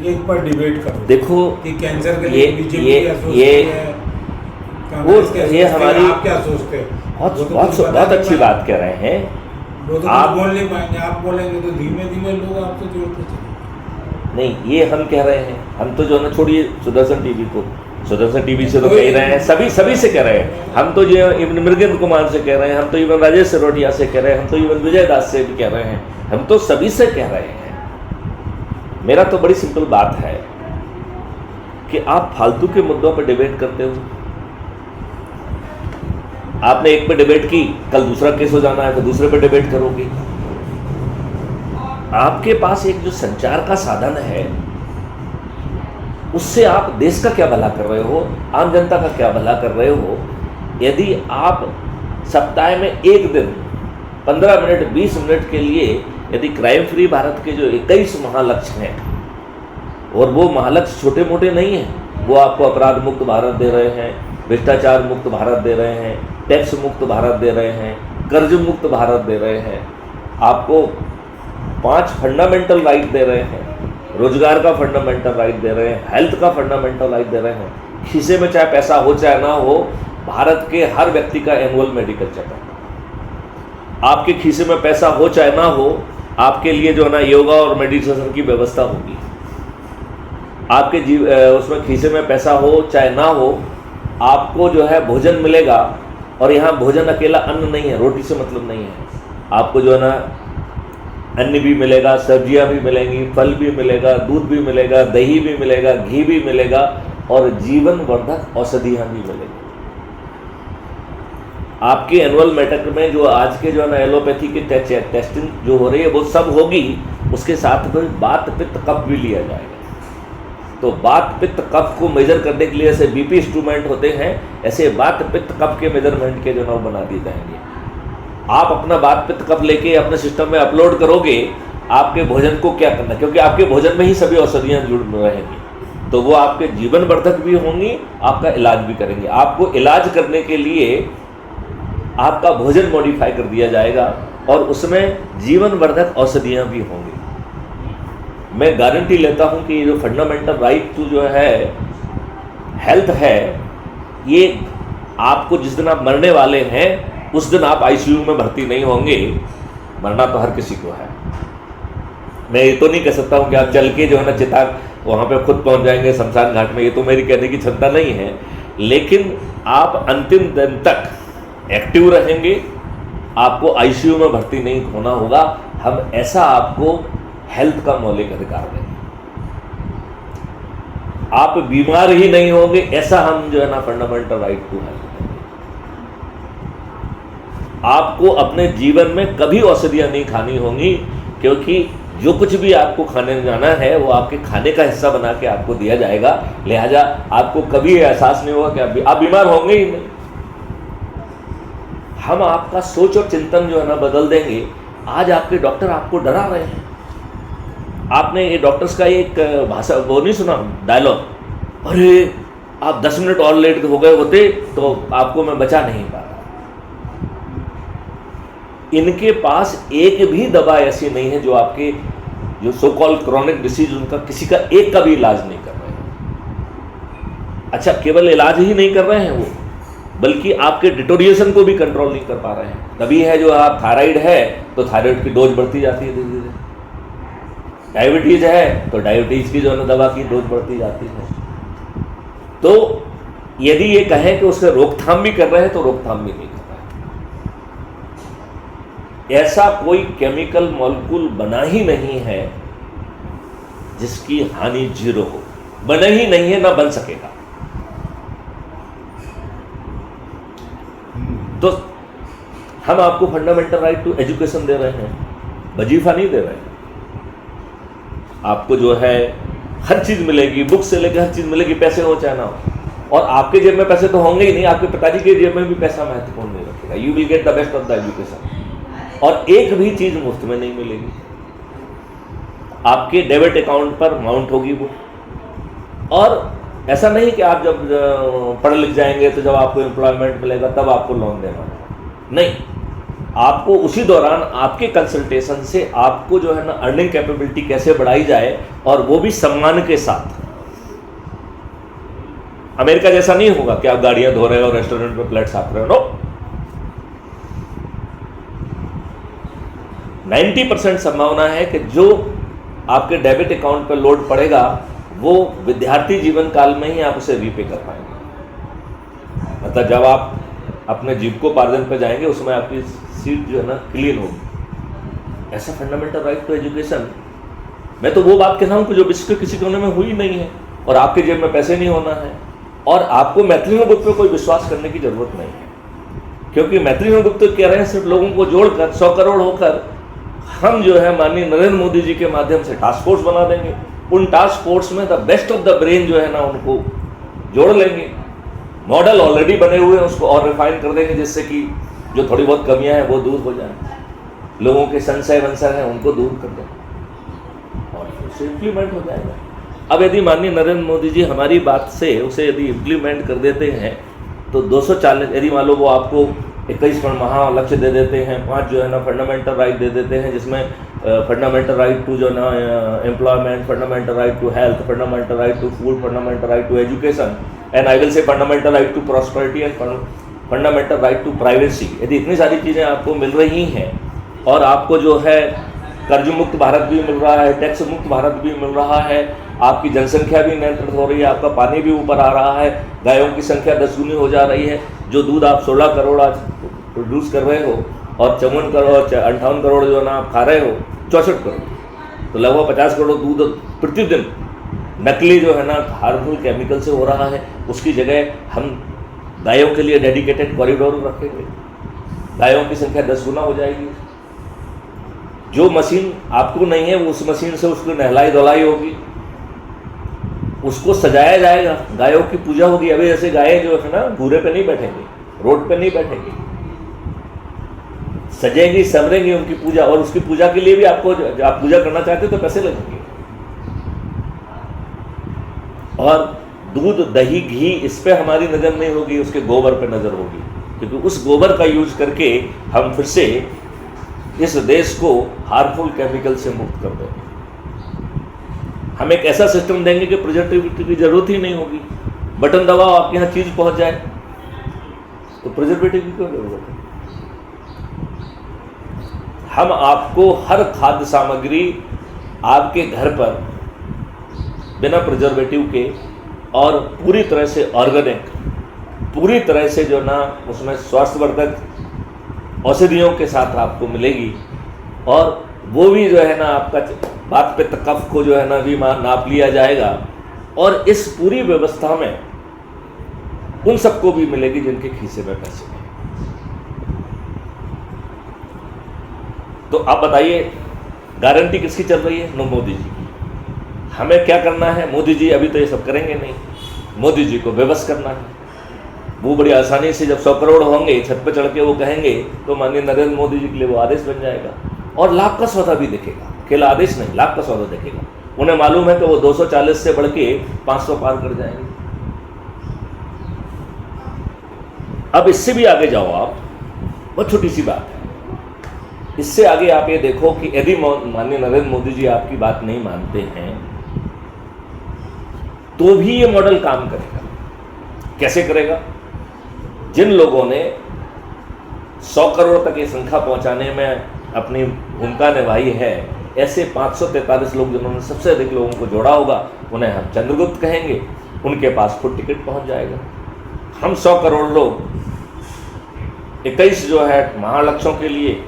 एक पर डिबेट करो। देखो कि कैंसर के लिए बीजेपी क्या सोचती है, वो ये हमारी आप क्या सोचते हैं? बहुत अच्छी बात कह रहे हैं। वो तो आप बोल नहीं पाएंगे, आप बोलेंगे तो धीमे धीमे लोग आपसे जोड़ते चले। नहीं, ये हम कह रहे हैं, हम तो जो है ना, छोड़िए सुदर्शन टीवी को, सुदर्शन टीवी से तो कह ही रहे हैं, सभी से कह रहे हैं। हम तो जो इवन मृगेंद्र कुमार से कह रहे हैं, हम तो इवन राजेश सिरोटिया से कह रहे हैं, हम तो इवन विजय दास से भी कह रहे हैं, हम तो सभी से कह रहे हैं। मेरा तो बड़ी सिंपल बात है कि आप फालतू के मुद्दों पर डिबेट करते हो। आपने एक पे डिबेट की, कल दूसरा केस हो जाना है तो दूसरे पे डिबेट करोगे। आपके पास एक जो संचार का साधन है, उससे आप देश का क्या भला कर रहे हो, आम जनता का क्या भला कर रहे हो। यदि आप सप्ताह में एक दिन 15 मिनट 20 मिनट के लिए यदि क्राइम फ्री भारत के जो 21 महालक्ष्य हैं, और वो महालक्ष्य छोटे मोटे नहीं हैं, वो आपको अपराध मुक्त भारत दे रहे हैं, भ्रष्टाचार मुक्त भारत दे रहे हैं, टैक्स मुक्त भारत दे रहे हैं, कर्ज मुक्त भारत दे रहे हैं, आपको 5 फंडामेंटल राइट दे रहे हैं, रोजगार का फंडामेंटल राइट दे रहे हैं, हेल्थ का फंडामेंटल राइट दे रहे हैं, खीसे में चाहे पैसा हो चाहे ना हो, भारत के हर व्यक्ति का एनुअल मेडिकल चेकअप, आपके खीसे में पैसा हो चाहे ना हो, आपके लिए जो है ना योगा और मेडिटेशन की व्यवस्था होगी। आपके उसमें खीसे में पैसा हो चाहे ना हो, आपको जो है भोजन मिलेगा। और यहाँ भोजन अकेला अन्न नहीं है, रोटी से मतलब नहीं है, आपको जो है ना अन्न भी मिलेगा, सब्जियां भी मिलेंगी, फल भी मिलेगा, दूध भी मिलेगा, दही भी मिलेगा, घी भी मिलेगा, और जीवन वर्धक औषधियाँ भी मिलेगी। आपके एनुअल मेडिकल में जो आज के जो है ना एलोपैथी की टेस्टिंग जो हो रही है वो सब होगी। उसके साथ में बात पित्त कफ भी लिया जाएगा। तो बात पित्त कफ को मेजर करने के लिए ऐसे बीपी इंस्ट्रूमेंट होते हैं, ऐसे बात पित्त कफ के मेजरमेंट के जो ना बना दिए जाएंगे। आप अपना बात पित्त कफ लेके अपने सिस्टम में अपलोड करोगे, आपके भोजन को क्या करना, क्योंकि आपके भोजन में ही सभी औषधियाँ जुड़ रहेंगी, तो वो आपके जीवन वर्धक भी होंगी, आपका इलाज भी करेंगे। आपको इलाज करने के लिए आपका भोजन मॉडिफाई कर दिया जाएगा और उसमें जीवन वर्धक औषधियाँ भी होंगी। मैं गारंटी लेता हूँ कि ये जो फंडामेंटल राइट टू जो है हेल्थ है, ये आपको जिस दिन आप मरने वाले हैं उस दिन आप आईसीयू में भर्ती नहीं होंगे। मरना तो हर किसी को है। मैं ये तो नहीं कह सकता हूँ कि आप चल के जो है ना चिता वहाँ पे खुद पहुँच जाएंगे शमशान घाट में, ये तो मेरी कहने की क्षमता नहीं है, लेकिन आप अंतिम दिन तक एक्टिव रहेंगे, आपको आईसीयू में भर्ती नहीं होना होगा। हम ऐसा आपको हेल्थ का मौलिक अधिकार देंगे, आप बीमार ही नहीं होंगे, ऐसा हम जो है ना फंडामेंटल राइट टू हेल्थ देंगे। आपको अपने जीवन में कभी औषधियां नहीं खानी होंगी, क्योंकि जो कुछ भी आपको खाने जाना है वो आपके खाने का हिस्सा बना के आपको दिया जाएगा। लिहाजा आपको कभी एहसास नहीं होगा कि आप बीमार होंगे ही नहीं। हम आपका सोच और चिंतन जो है ना बदल देंगे। आज आपके डॉक्टर आपको डरा रहे हैं। आपने ये डॉक्टर्स का एक भाषा वो नहीं सुना, डायलॉग, अरे आप 10 मिनट और लेट हो गए होते तो आपको मैं बचा नहीं पाता। इनके पास एक भी दवा ऐसी नहीं है जो आपके जो सो कॉल्ड क्रॉनिक डिसीज उनका किसी का एक का भी इलाज नहीं कर रहे हैं। अच्छा, केवल इलाज ही नहीं कर रहे हैं वो, बल्कि आपके डिटोरिएशन को भी कंट्रोल नहीं कर पा रहे हैं। तभी है जो आप थायराइड है तो थायराइड की डोज बढ़ती जाती है धीरे धीरे, डायबिटीज है तो डायबिटीज की जो है दवा की डोज बढ़ती जाती है। तो यदि ये कहें कि उससे रोकथाम भी कर रहे हैं तो रोकथाम भी नहीं कर रहे हैं। ऐसा कोई केमिकल मॉलिक्यूल बना ही नहीं है जिसकी हानि जीरो हो, बना ही नहीं है, ना बन सकेगा। तो हम आपको फंडामेंटल राइट टू एजुकेशन दे रहे हैं, वजीफा नहीं दे रहे हैं। आपको जो है हर चीज़ मिलेगी, बुक से लेकर हर चीज़ मिलेगी, पैसे हो चाहे ना हो। और आपके जेब में पैसे तो होंगे ही नहीं, आपके पिताजी के जेब में भी पैसा महत्वपूर्ण नहीं रखेगा। You will get the best of the education. और एक भी चीज़ मुफ्त में नहीं मिलेगी, आपके डेबिट अकाउंट पर माउंट होगी वो। और ऐसा नहीं कि आप जब पढ़ लिख जाएंगे तो जब आपको एम्प्लॉयमेंट मिलेगा तब आपको लोन देना, नहीं। आपको उसी दौरान आपके कंसल्टेशन से आपको जो है ना अर्निंग कैपेबिलिटी कैसे बढ़ाई जाए, और वो भी सम्मान के साथ। अमेरिका जैसा नहीं होगा कि आप गाड़ियां धो रहे हो, रेस्टोरेंट में प्लेट साफ रहे हो। नो, 90% संभावना है कि जो आपके डेबिट अकाउंट पर लोड पड़ेगा वो विद्यार्थी जीवन काल में ही आप उसे रीपे कर पाएंगे। मतलब जब आप अपने जीविकोपार्जन पर जाएंगे उसमें आपकी सीट जो है ना क्लीन होगी। ऐसा फंडामेंटल राइट टू एजुकेशन, मैं तो वो बात कह रहा हूँ कि जो विश्व के किसी कोने में हुई नहीं है, और आपके जेब में पैसे नहीं होना है, और आपको मैत्रेयी गुप्त पे कोई विश्वास करने की जरूरत नहीं है, क्योंकि मैत्रेयी गुप्त कह रहे हैं सिर्फ लोगों को जोड़कर 100 करोड़ होकर हम जो है माननीय नरेंद्र मोदी जी के माध्यम से टास्क फोर्स बना देंगे। उन टास्क फोर्स में the best of the brain जो है ना उनको जोड़ लेंगे। मॉडल ऑलरेडी बने हुए हैं, उसको और रिफाइन कर देंगे जिससे कि जो थोड़ी बहुत कमियां हैं वो दूर हो जाए, लोगों के संशय वंशय हैं उनको दूर कर दें और उसे इम्प्लीमेंट हो जाएगा। अब यदि माननीय नरेंद्र मोदी जी हमारी बात से उसे यदि इम्प्लीमेंट कर देते हैं तो 240, यदि मान लो वो आपको 21 महालक्ष्य दे देते हैं, 5 जो है ना फंडामेंटल राइट दे देते हैं, जिसमें फंडामेंटल राइट टू जो ना employment, fundamental right to health, fundamental right to food, fundamental right to education, and I will say fundamental right to prosperity and fundamental right to privacy. यदि इतनी सारी चीज़ें आपको मिल रही हैं और आपको जो है कर्ज मुक्त भारत भी मिल रहा है, टैक्स मुक्त भारत भी मिल रहा है, आपकी जनसंख्या भी नियंत्रित हो रही है, आपका पानी भी ऊपर आ रहा है, गायों की संख्या 10 गुनी हो जा रही है, जो दूध आप 16 करोड़ आज प्रोड्यूस कर रहे हो और 54 करोड़ 58 करोड़ जो है ना आप खा रहे हो, 64 करोड़, तो लगभग 50 करोड़ दूध प्रतिदिन नकली जो है ना हार्मफुल केमिकल से हो रहा है। उसकी जगह हम गायों के लिए डेडिकेटेड कॉरिडोर रखेंगे, गायों की संख्या 10 गुना हो जाएगी। जो मशीन आपको नहीं है वो उस मशीन से उसकी नहलाई धुलाई होगी, उसको सजाया जाएगा, गायों की पूजा होगी। अभी जैसे गायें जो है ना घूरे पे नहीं बैठेंगी, रोड पे नहीं बैठेंगी, सजेंगी संवरेंगी उनकी पूजा, और उसकी पूजा के लिए भी आपको आप पूजा करना चाहते हो तो पैसे लगेंगे। और दूध दही घी इस पे हमारी नज़र नहीं होगी, उसके गोबर पे नज़र होगी, क्योंकि उस गोबर का यूज करके हम फिर से इस देश को हार्मफुल केमिकल से मुक्त कर देंगे। हम एक ऐसा सिस्टम देंगे कि प्रिजर्वेटिव की जरूरत ही नहीं होगी, बटन दबाओ आपके यहाँ चीज पहुंच जाए, तो प्रिजर्वेटिव की क्यों जरूरत है। हम आपको हर खाद्य सामग्री आपके घर पर बिना प्रिजर्वेटिव के और पूरी तरह से ऑर्गेनिक, पूरी तरह से जो ना उसमें स्वास्थ्यवर्धक औषधियों के साथ आपको मिलेगी, और वो भी जो है ना आपका बात पित्त कफ को जो है ना भी नाप लिया जाएगा, और इस पूरी व्यवस्था में उन सबको भी मिलेगी जिनके खीसे में पैसे नहीं। तो आप बताइए गारंटी किसकी चल रही है? नो, मोदी जी की। हमें क्या करना है? मोदी जी अभी तो ये सब करेंगे नहीं, मोदी जी को विवश करना है। वो बड़ी आसानी से जब 100 करोड़ होंगे छत पे चढ़ के वो कहेंगे तो माननीय नरेंद्र मोदी जी के लिए वो आदेश बन जाएगा, और लाभ का सौदा भी दिखेगा, अकेला आदेश नहीं, लाभ का सौदा दिखेगा। उन्हें मालूम है कि वो 240 से बढ़ के 500 पार कर जाएंगे। अब इससे भी आगे जाओ आप, बहुत छोटी सी बात है, इससे आगे आप ये देखो कि यदि माननीय नरेंद्र मोदी जी आपकी बात नहीं मानते हैं तो भी ये मॉडल काम करेगा। कैसे करेगा? जिन लोगों ने 100 करोड़ तक ये संख्या पहुंचाने में अपनी भूमिका निभाई है, ऐसे 543 लोग जिन्होंने सबसे अधिक लोगों को जोड़ा होगा, उन्हें हम चंद्रगुप्त कहेंगे। उनके पास खुद टिकट पहुंच जाएगा। हम 100 करोड़ लोग 21 जो है महालक्ष्यों के लिए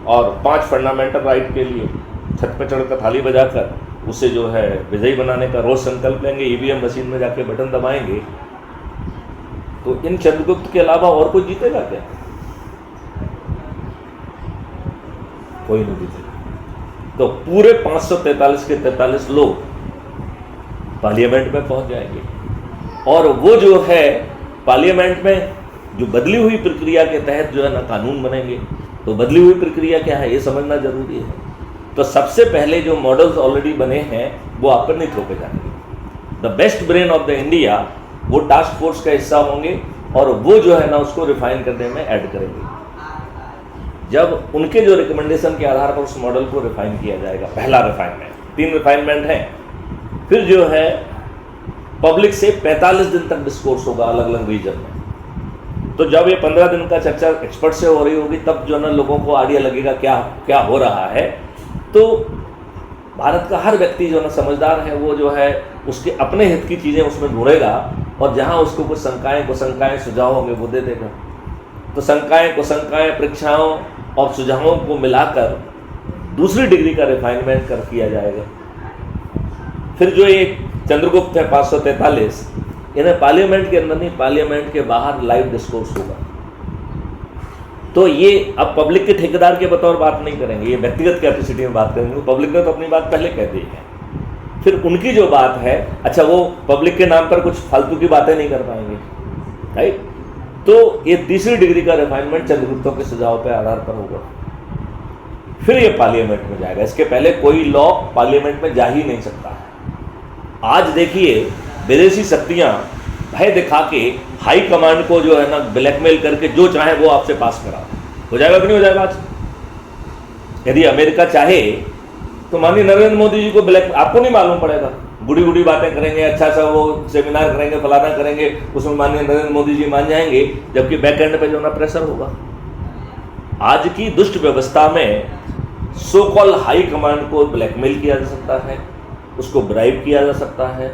और 5 फंडामेंटल राइट के लिए छत पर चढ़कर थाली बजाकर उसे जो है विजयी बनाने का रोज संकल्प लेंगे, ईवीएम मशीन में जाके बटन दबाएंगे, तो इन चंद्रगुप्त के अलावा और कोई जीतेगा क्या? कोई नहीं जीतेगा। तो पूरे 543 के 43 लोग पार्लियामेंट में पहुंच जाएंगे, और वो जो है पार्लियामेंट में जो बदली हुई प्रक्रिया के तहत जो है ना कानून बनेंगे। तो बदली हुई प्रक्रिया क्या है ये समझना जरूरी है। तो सबसे पहले जो मॉडल्स ऑलरेडी बने हैं वो अपनित होकर जाएंगे। The best brain of the India वो टास्क फोर्स का हिस्सा होंगे, और वो जो है ना उसको रिफाइन करने में ऐड करेंगे। जब उनके जो रिकमेंडेशन के आधार पर उस मॉडल को रिफाइन किया जाएगा। पहला रिफाइनमेंट, 3 रिफाइनमेंट है। फिर जो है पब्लिक से 45 दिन तक डिस्कोर्स होगा अलग अलग रीजन में। तो जब ये 15 दिन का चर्चा एक्सपर्ट से हो रही होगी तब जो है ना लोगों को आइडिया लगेगा क्या क्या हो रहा है। तो भारत का हर व्यक्ति जो है ना समझदार है, वो जो है उसके अपने हित की चीज़ें उसमें ढूंढेगा और जहां उसको कुछ शंकाएं कुशंकाएं सुझाव होंगे वो दे देगा। तो शंकाएं कुशंकाएं परीक्षाओं और सुझावों को मिलाकर दूसरी डिग्री का रिफाइनमेंट कर किया जाएगा। फिर जो ये चंद्रगुप्त है 543, इन्हें पार्लियामेंट के अंदर नहीं पार्लियामेंट के बाहर लाइव डिस्कोर्स होगा। तो ये अब पब्लिक के ठेकेदार के बतौर बात नहीं करेंगे, ये व्यक्तिगत कैपेसिटी में बात करेंगे। पब्लिक ने तो अपनी बात पहले कह दी है। फिर उनकी जो बात है, अच्छा वो पब्लिक के नाम पर कुछ फालतू की बातें नहीं कर पाएंगे, राइट। तो ये तीसरी डिग्री का रिफाइनमेंट चंद्रगुप्तों के सुझाव के आधार पर होगा। फिर ये पार्लियामेंट में जाएगा। इसके पहले कोई लॉ पार्लियामेंट में जा ही नहीं सकता है। आज देखिए विदेशी शक्तियां भय दिखा के हाई कमांड को जो है ना ब्लैकमेल करके जो चाहे वो आपसे पास करा। हो जाएगा कि नहीं हो जाएगा? आज यदि अमेरिका चाहे तो माननीय नरेंद्र मोदी जी को ब्लैक, आपको नहीं मालूम पड़ेगा, गुड़ी गुड़ी बातें करेंगे, अच्छा सा वो सेमिनार करेंगे, फलाना करेंगे, उसमें माननीय नरेंद्र मोदी जी मान जाएंगे, जबकि बैक एंड पे जो ना प्रेशर होगा। आज की दुष्ट व्यवस्था में सो कॉल हाई कमांड को ब्लैकमेल किया जा सकता है, उसको ब्राइब किया जा सकता है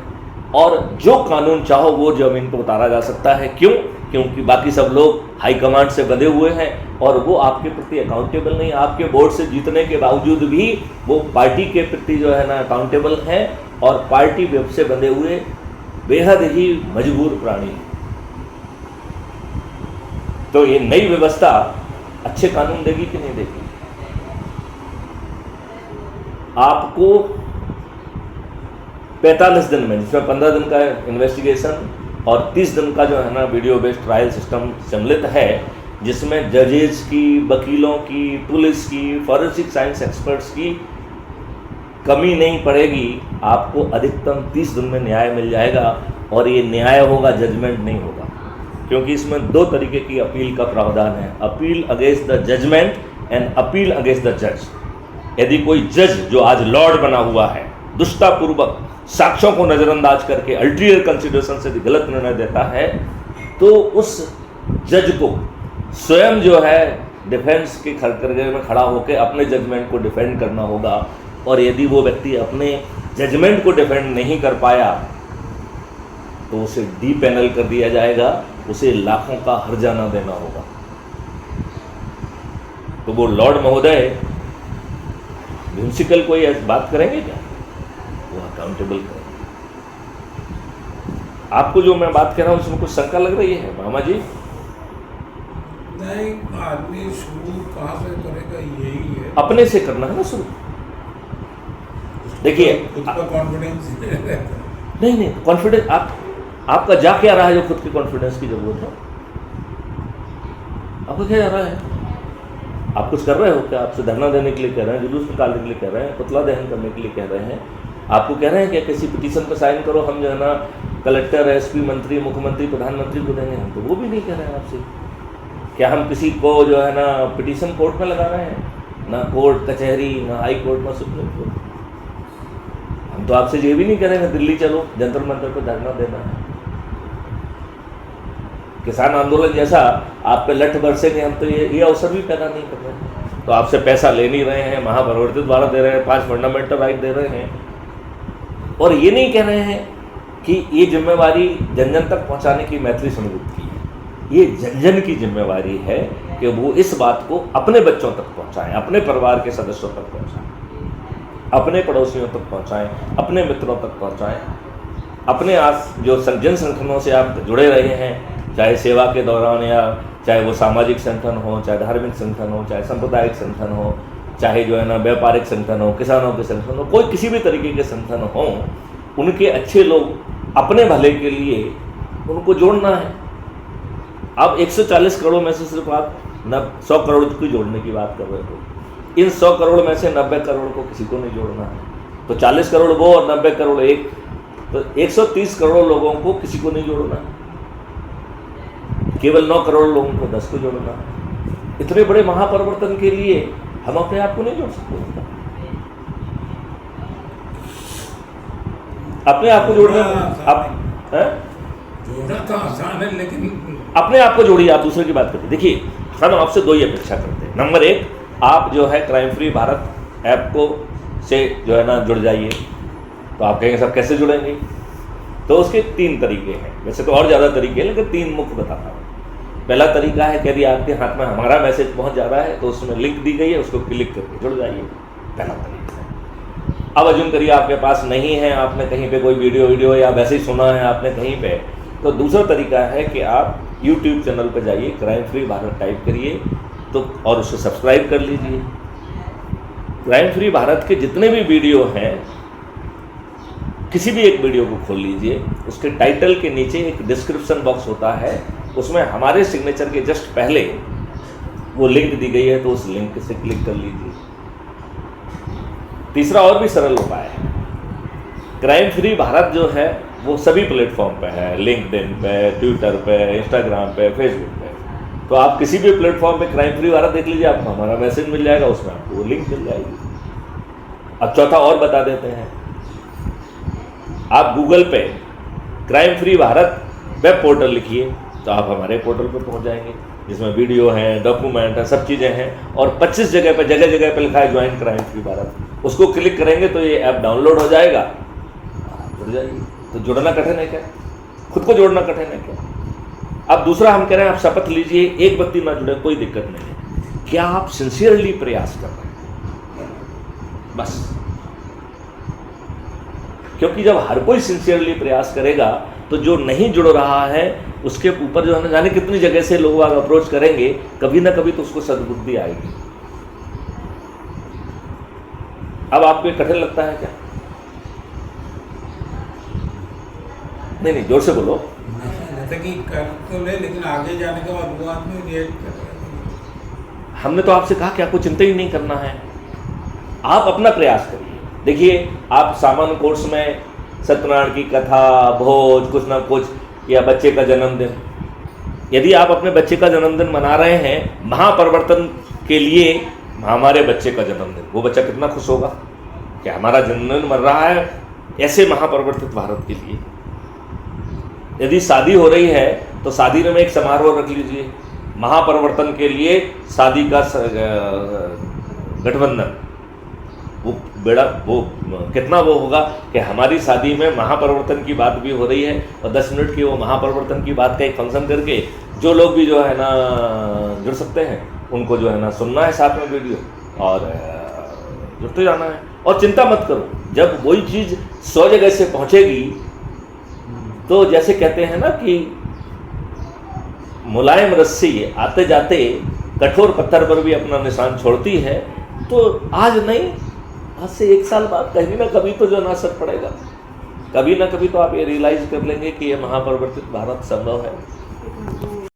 और जो कानून चाहो वो जमीन पर उतारा जा सकता है। क्यों? क्योंकि बाकी सब लोग हाई कमांड से बंधे हुए हैं और वो आपके प्रति अकाउंटेबल नहीं। आपके बोर्ड से जीतने के बावजूद भी वो पार्टी के प्रति जो है ना अकाउंटेबल हैं और पार्टी वेब से बंधे हुए बेहद ही मजबूर प्राणी। तो ये नई व्यवस्था अच्छे कानून देगी कि नहीं देगी? आपको 45 दिन में, जिसमें 15 दिन का इन्वेस्टिगेशन और 30 दिन का जो है ना वीडियो बेस्ड ट्रायल सिस्टम सम्मिलित है, जिसमें जजेस की, वकीलों की, पुलिस की, फॉरेंसिक साइंस एक्सपर्ट्स की कमी नहीं पड़ेगी। आपको अधिकतम 30 दिन में न्याय मिल जाएगा और ये न्याय होगा, जजमेंट नहीं होगा। क्योंकि इसमें 2 तरीके की अपील का प्रावधान है, appeal against the judgment and appeal against the जज। यदि कोई जज जो आज लॉर्ड बना हुआ है दुष्टापूर्वक साक्ष्यों को नजरअंदाज करके अल्टीरियर कंसिडरेशन से गलत निर्णय देता है, तो उस जज को स्वयं जो है डिफेंस के खड़े में खड़ा होकर अपने जजमेंट को डिफेंड करना होगा। और यदि वो व्यक्ति अपने जजमेंट को डिफेंड नहीं कर पाया तो उसे डीपेनल कर दिया जाएगा, उसे लाखों का हर्जाना देना होगा। तो वो लॉर्ड महोदय म्यूनिसिपल कोई बात करेंगे क्या? वो अकाउंटेबल करेंगे। आपको जो मैं बात कह रहा हूं उसमें कुछ शंका लग रही है मामा जी? नहीं, आदमी शुरू कहाँ से करेगा, यही है। अपने से करना है ना शुरू। देखिए खुद का कॉन्फिडेंस नहीं कॉन्फिडेंस आपका जा क्या रहा है जो खुद के कॉन्फिडेंस की जरूरत है? आपका क्या जा रहा है? आप कुछ कर रहे हो क्या? आपसे धरना देने के लिए कह रहे हैं, जुलूस निकालने के लिए कह रहे हैं, पुतला दहन करने के लिए कह रहे हैं, आपको कह रहे हैं कि किसी पिटीशन पर साइन करो, हम जो है ना कलेक्टर, एसपी, मंत्री, मुख्यमंत्री, प्रधानमंत्री को देंगे। हम तो वो भी नहीं कह रहे हैं आपसे। क्या हम किसी को जो है ना पिटीशन कोर्ट में लगा रहे हैं? ना कोर्ट कचहरी, ना हाई कोर्ट, ना सुप्रीम कोर्ट। हम तो आपसे ये भी नहीं कह रहे हैं दिल्ली चलो जंतर मंतर पर धरना देना है। किसान आंदोलन जैसा आप पे लठ बरसेंगे, हम तो ये अवसर भी पैदा नहीं कर रहे हैं। तो आपसे पैसा ले नहीं रहे हैं, महापरिवर्तित द्वारा दे रहे हैं, 5 फंडामेंटल राइट दे रहे हैं और ये नहीं कह रहे हैं कि ये जिम्मेवारी जन जन तक पहुंचाने की मैत्री समझौते की है। ये जन जन की जिम्मेवारी है कि वो इस बात को अपने बच्चों तक पहुंचाएं, अपने परिवार के सदस्यों तक पहुंचाएं, अपने पड़ोसियों तक पहुंचाएं, अपने मित्रों तक पहुंचाएं, अपने आस जो जन संगठनों से आप जुड़े रहे हैं, चाहे सेवा के दौरान या चाहे वो सामाजिक संगठन हो, चाहे धार्मिक संगठन हो, चाहे सांप्रदायिक संगठन हो, चाहे जो है ना व्यापारिक संगठन हो, किसानों के संगठन हो, कोई किसी भी तरीके के संगठन हो, उनके अच्छे लोग अपने भले के लिए उनको जोड़ना है। अब 140 करोड़ में से सिर्फ आप 100 करोड़ को जोड़ने की बात कर रहे हो। इन 100 करोड़ में से 90 करोड़ को किसी को नहीं जोड़ना है। तो 40 करोड़ वो और 90 करोड़ एक, तो 130 करोड़ लोगों को किसी को नहीं जोड़ना है। केवल 9 करोड़ लोगों को 10 को जोड़ना है। इतने बड़े महापरिवर्तन के लिए हम अपने आप को नहीं जोड़ सकते। अपने आप को जोड़ना जोड़ना तो आसान है, लेकिन अपने आप को जोड़िए, आप दूसरे की बात करिए। देखिए, हम आपसे दो ही अपेक्षा करते हैं। नंबर एक, आप जो है क्राइम फ्री भारत ऐप को से जो है ना जुड़ जाइए। तो आप कहेंगे सब कैसे जुड़ेंगे? तो उसके 3 तरीके हैं, वैसे तो और ज़्यादा तरीके हैं, लेकिन 3 मुख्य बताता हूँ। पहला तरीका है कि यदि आपके हाथ में हमारा मैसेज पहुँच जा रहा है तो उसमें लिंक दी गई है, उसको क्लिक करके जुड़ जाइए। पहला तरीका है। अब अजूम करिए आपके पास नहीं है, आपने कहीं पे कोई वीडियो या वैसे ही सुना है आपने कहीं पे, तो दूसरा तरीका है कि आप YouTube चैनल पर जाइए, क्राइम फ्री भारत टाइप करिए तो और उसको सब्सक्राइब कर लीजिए। क्राइम फ्री भारत के जितने भी वीडियो हैं, किसी भी एक वीडियो को खोल लीजिए, उसके टाइटल के नीचे एक डिस्क्रिप्शन बॉक्स होता है, उसमें हमारे सिग्नेचर के जस्ट पहले वो लिंक दी गई है, तो उस लिंक से क्लिक कर लीजिए। तीसरा और भी सरल उपाय है, क्राइम फ्री भारत जो है वो सभी प्लेटफॉर्म पे है, लिंक्डइन पे, ट्विटर पे, इंस्टाग्राम पे, फेसबुक पे। तो आप किसी भी प्लेटफॉर्म पे क्राइम फ्री भारत देख लीजिए, आपको हमारा मैसेज मिल जाएगा, उसमें आपको वो लिंक मिल जाएगी। अब चौथा और बता देते हैं, आप गूगल पे crime free Bharat web portal लिखिए तो आप हमारे पोर्टल पे पहुंच जाएंगे, जिसमें वीडियो हैं, डॉक्यूमेंट हैं, सब चीज़ें हैं। और 25 जगह पे लिखा है ज्वाइन क्राइम फ्री भारत, उसको क्लिक करेंगे तो ये ऐप डाउनलोड हो जाएगा, आप जुड़ जाइए। तो जुड़ना कठिन है क्या? खुद को जोड़ना कठिन है क्या? अब दूसरा हम कह रहे हैं, आप शपथ लीजिए, एक व्यक्ति ना जुड़े, कोई दिक्कत नहीं है। क्या आप सिंसियरली प्रयास कर रहे हैं? बस, क्योंकि जब हर कोई सिंसियरली प्रयास करेगा तो जो नहीं जुड़ रहा है उसके ऊपर जो है ना जाने कितनी जगह से लोग अप्रोच करेंगे, कभी ना कभी तो उसको सद्बुद्धि आएगी। अब आपको कठिन लगता है क्या? नहीं, जोर से बोलो। जैसे कि कर तो ले, लेकिन आगे जाने के बाद वो आदमी रिएक्ट कर रहा है। हमने तो आपसे कहा कि आपको चिंता ही नहीं करना है, आप अपना प्रयास करिए। देखिए, आप सामान्य कोर्स में सत्यनारायण की कथा, भोज, कुछ ना कुछ, या बच्चे का जन्मदिन, यदि आप अपने बच्चे का जन्मदिन मना रहे हैं महापरिवर्तन के लिए, हमारे बच्चे का जन्मदिन, वो बच्चा कितना खुश होगा कि हमारा जन्मदिन मर रहा है ऐसे महापरिवर्तित भारत के लिए। यदि शादी हो रही है तो शादी में एक समारोह रख लीजिए, महापरिवर्तन के लिए शादी का गठबंधन, वो बेड़ा वो कितना वो होगा कि हमारी शादी में महापरिवर्तन की बात भी हो रही है, और 10 मिनट की वो महापरिवर्तन की बात का एक फंक्शन करके जो लोग भी जो है ना जुड़ सकते हैं उनको जो है ना सुनना है साथ में वीडियो, और जुड़ते जाना है। और चिंता मत करो, जब वही चीज़ 100 जगह से पहुंचेगी तो जैसे कहते हैं ना कि मुलायम रस्सी आते जाते कठोर पत्थर पर भी अपना निशान छोड़ती है, तो आज नहीं, आज से 1 साल बाद कभी ना कभी तो जो ना असर पड़ेगा, कभी ना कभी तो आप ये रियलाइज कर लेंगे कि ये महापरिवर्तित भारत संभव है।